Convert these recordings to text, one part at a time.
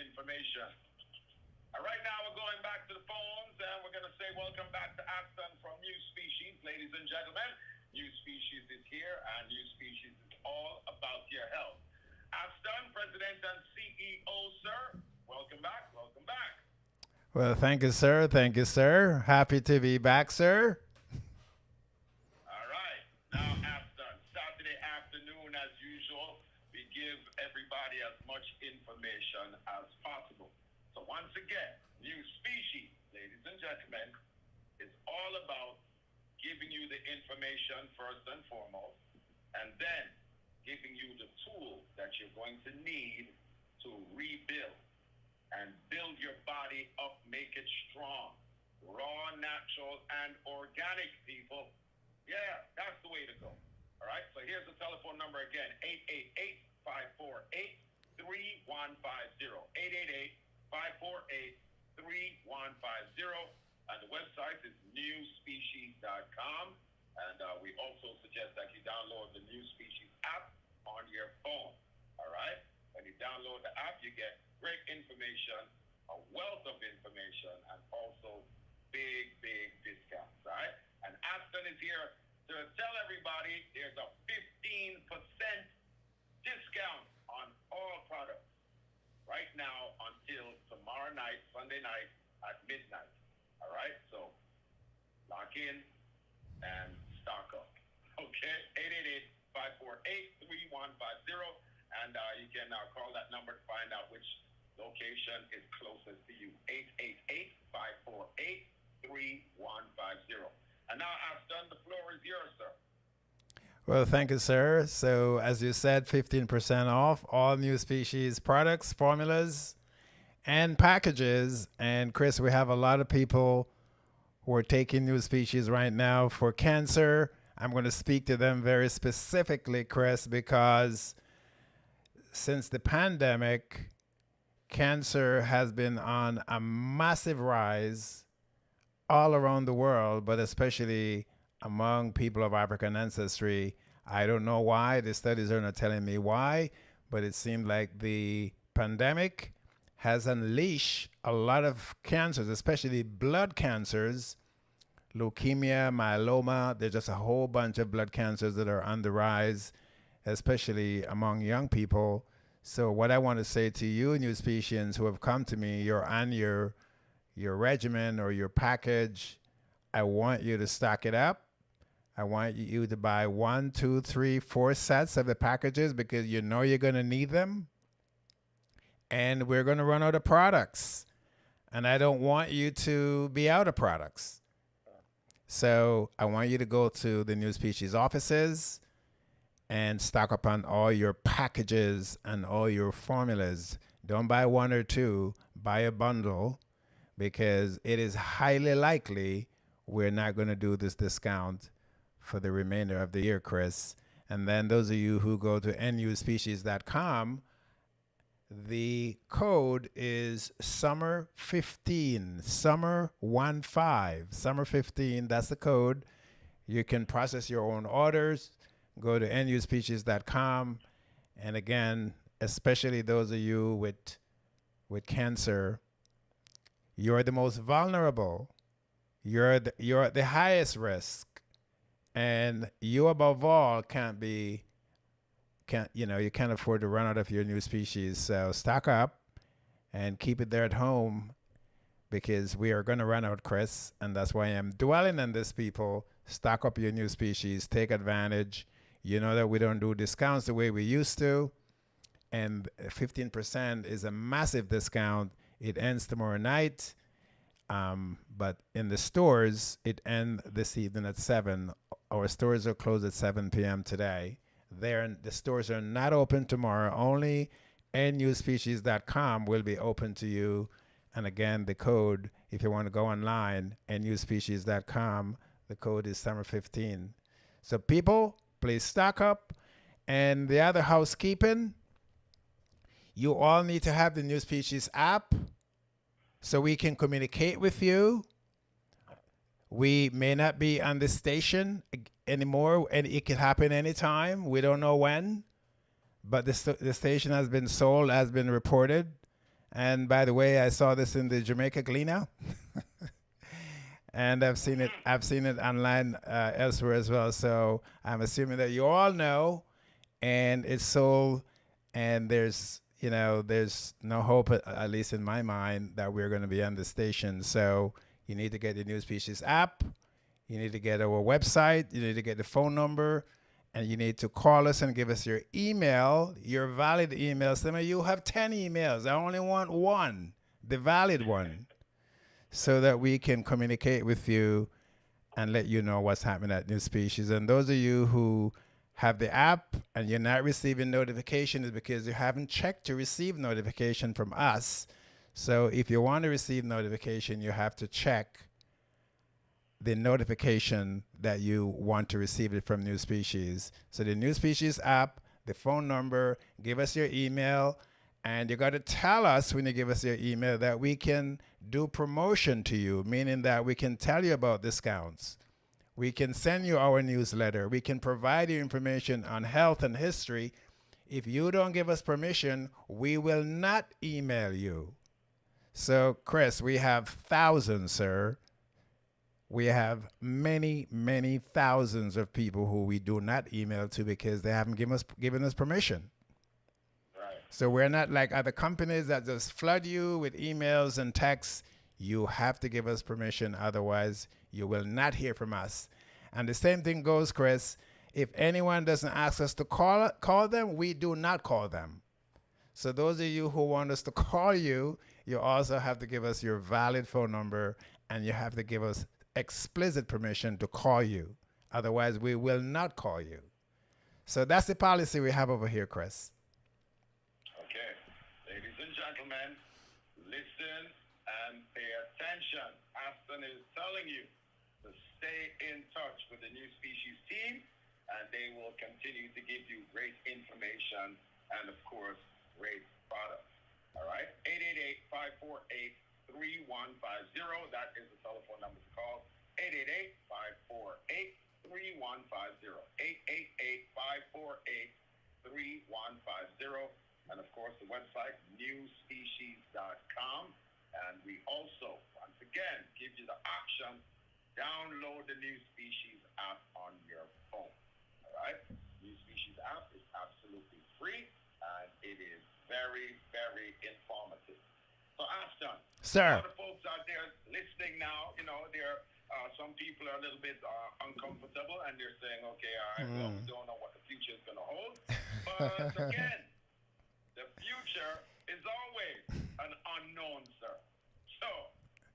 information. Right now, we're going back to the phones, and we're going to say welcome back to Aston from New Species. Ladies and gentlemen, New Species is here, and New Species is all about your health. Aston, President and CEO, sir, welcome back, welcome back. Well, thank you, sir. Thank you, sir. Happy to be back, sir. All right. Now, Aston, Saturday afternoon, as usual, we give everybody as much information as possible. So once again, New Species, ladies and gentlemen, is all about giving you the information first and foremost, and then giving you the tools that you're going to need to rebuild and build your body up, make it strong. Raw, natural, and organic, people. Yeah, that's the way to go. All right, so here's the telephone number again, 888-548-3150, 888-548-3150, and the website is newspecies.com, and we also suggest that you download the New Species app on your phone. All right, when you download the app, you get great information, a wealth of information, and also big discounts. All right, and Aston is here to tell everybody there's a 15% discount on all products right now until tomorrow night, Sunday night at midnight. All right, so lock in and stock up. Okay, 888-548-3150, and you can call that number to find out which location is closest to you. 888-548-3150. And now, Aston, the floor is yours, sir. Well, thank you, sir. So, as you said, 15% off all New Species products, formulas, and packages. And Chris, we have a lot of people who are taking New Species right now for cancer. I'm going to speak to them very specifically, Chris, because since the pandemic, cancer has been on a massive rise all around the world, but especially among people of African ancestry. I don't know why. The studies are not telling me why, but it seemed like the pandemic has unleashed a lot of cancers, especially blood cancers, leukemia, myeloma. There's just a whole bunch of blood cancers that are on the rise, especially among young people. So what I want to say to you, New Specians, who have come to me, you're on your regimen or your package, I want you to stock it up. I want you to buy 1, 2, 3, 4 sets of the packages because you know you're going to need them. And we're going to run out of products. And I don't want you to be out of products. So I want you to go to the New Species offices and stock up on all your packages and all your formulas. Don't buy 1 or 2, buy a bundle, because it is highly likely we're not going to do this discount for the remainder of the year, Chris. And then those of you who go to nuspecies.com, the code is summer15, summer15, that's the code. You can process your own orders. Go to nuspecies.com. And again, especially those of you with cancer, you're the most vulnerable. You're at the highest risk. And you above all you can't afford to run out of your New Species. So stock up and keep it there at home, because we are going to run out, Chris. And that's why I'm dwelling on this, people. Stock up your New Species. Take advantage. You know that we don't do discounts the way we used to. And 15% is a massive discount. It ends tomorrow night. But in the stores, it ends this evening at 7. Our stores are closed at 7 p.m. today. The stores are not open tomorrow. Only nuspecies.com will be open to you. And again, the code, if you want to go online, nuspecies.com, the code is summer15. So people, please stock up. And the other housekeeping, you all need to have the New Species app so we can communicate with you. We may not be on the station anymore, and it can happen anytime. We don't know when, but the station has been sold, has been reported, And by the way, I saw this in the Jamaica Gleaner, and I've seen it. Mm-hmm. I've seen it online elsewhere as well. So I'm assuming that you all know, and it's sold, and there's no hope, at least in my mind, that we're going to be on the station. So you need to get the New Species app. You need to get our website. You need to get the phone number. And you need to call us and give us your email, your valid email. Some of you have 10 emails. I only want one, the valid one, so that we can communicate with you and let you know what's happening at New Species. And those of you who have the app and you're not receiving notification is because you haven't checked to receive notification from us. So if you want to receive notification, you have to check the notification that you want to receive it from New Species. So the New Species app, the phone number, give us your email, and you got to tell us when you give us your email that we can do promotion to you, meaning that we can tell you about discounts. We can send you our newsletter. We can provide you information on health and history. If you don't give us permission, we will not email you. So, Chris, we have thousands, sir. We have many, many thousands of people who we do not email to because they haven't given us permission. Right. So we're not like other companies that just flood you with emails and texts. You have to give us permission, otherwise you will not hear from us. And the same thing goes, Chris. If anyone doesn't ask us to call them, we do not call them. So those of you who want us to call you, you also have to give us your valid phone number, and you have to give us explicit permission to call you. Otherwise, we will not call you. So that's the policy we have over here, Chris. Okay. Ladies and gentlemen, listen and pay attention. Aston is telling you to stay in touch with the New Species team, and they will continue to give you great information and, of course, great products. All right? 888-548-3150. That is the telephone number to call. 888-548-3150. 888-548-3150. And, of course, the website, newspecies.com. And we also, once again, give you the option, download the New Species app on your phone. All right? New Species app is absolutely free, and it is very, very informative. So, Aston, Sir. a lot of folks out there listening now, some people are a little bit uncomfortable, and they're saying, okay, all right, well, we don't know what the future is going to hold. But again, the future is always an unknown, sir. So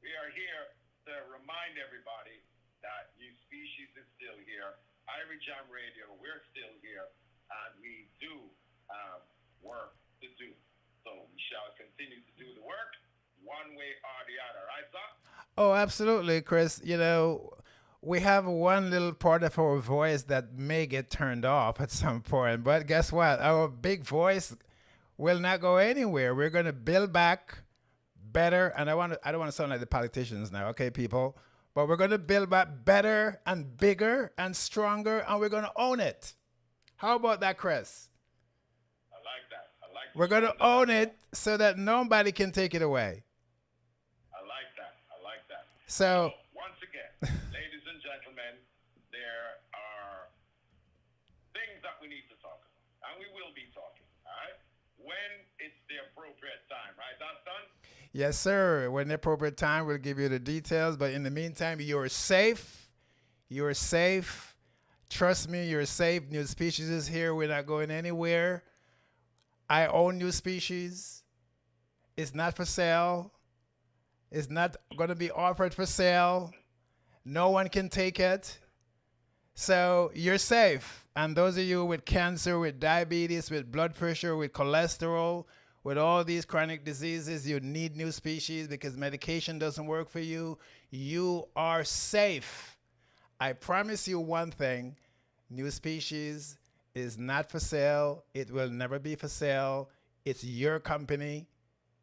we are here to remind everybody that New Species is still here. Ivory Jam Radio, we're still here, and we do have work to do. So we shall continue to do the work one way or the other. Right, sir? Oh, absolutely, Chris. We have one little part of our voice that may get turned off at some point, but guess what? Our big voice will not go anywhere. We're going to build back better, and I don't want to sound like the politicians now, okay, people? But we're going to build back better and bigger and stronger, and we're going to own it. How about that, Chris? I like that. We're going to own it so that nobody can take it away. I like that. So once again, ladies and gentlemen, there are things that we need to talk about, and we will be talking, all right? When it's the appropriate time, right, Aston? yes, sir. When the appropriate time, we'll give you the details. But in the meantime, you're safe. You're safe. Trust me, you're safe. New Species is here. We're not going anywhere. I own New Species. It's not for sale. It's not going to be offered for sale. No one can take it. So you're safe. And those of you with cancer, with diabetes, with blood pressure, with cholesterol, with all these chronic diseases, you need New Species because medication doesn't work for you. You are safe. I promise you one thing. New Species is not for sale. It will never be for sale. It's your company.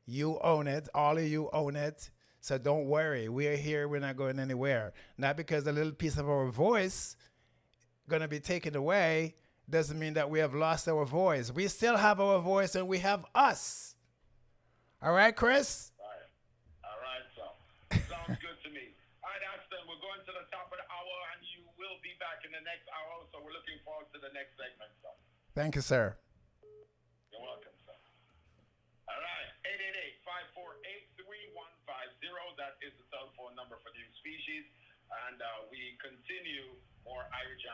You own it. All of you own it. So don't worry. We are here. We're not going anywhere. Not because a little piece of our voice going to be taken away doesn't mean that we have lost our voice. We still have our voice, and we have us. All right, Chris? Right. All right, so sounds good to me. All right, Aston, we're going to the top of the hour, and you will be back in the next hour, so we're looking forward to the next segment, so. Thank you, sir. You're welcome, sir. All right, 888-548-3150. That is the telephone number for New Species, and we continue more Irish Jam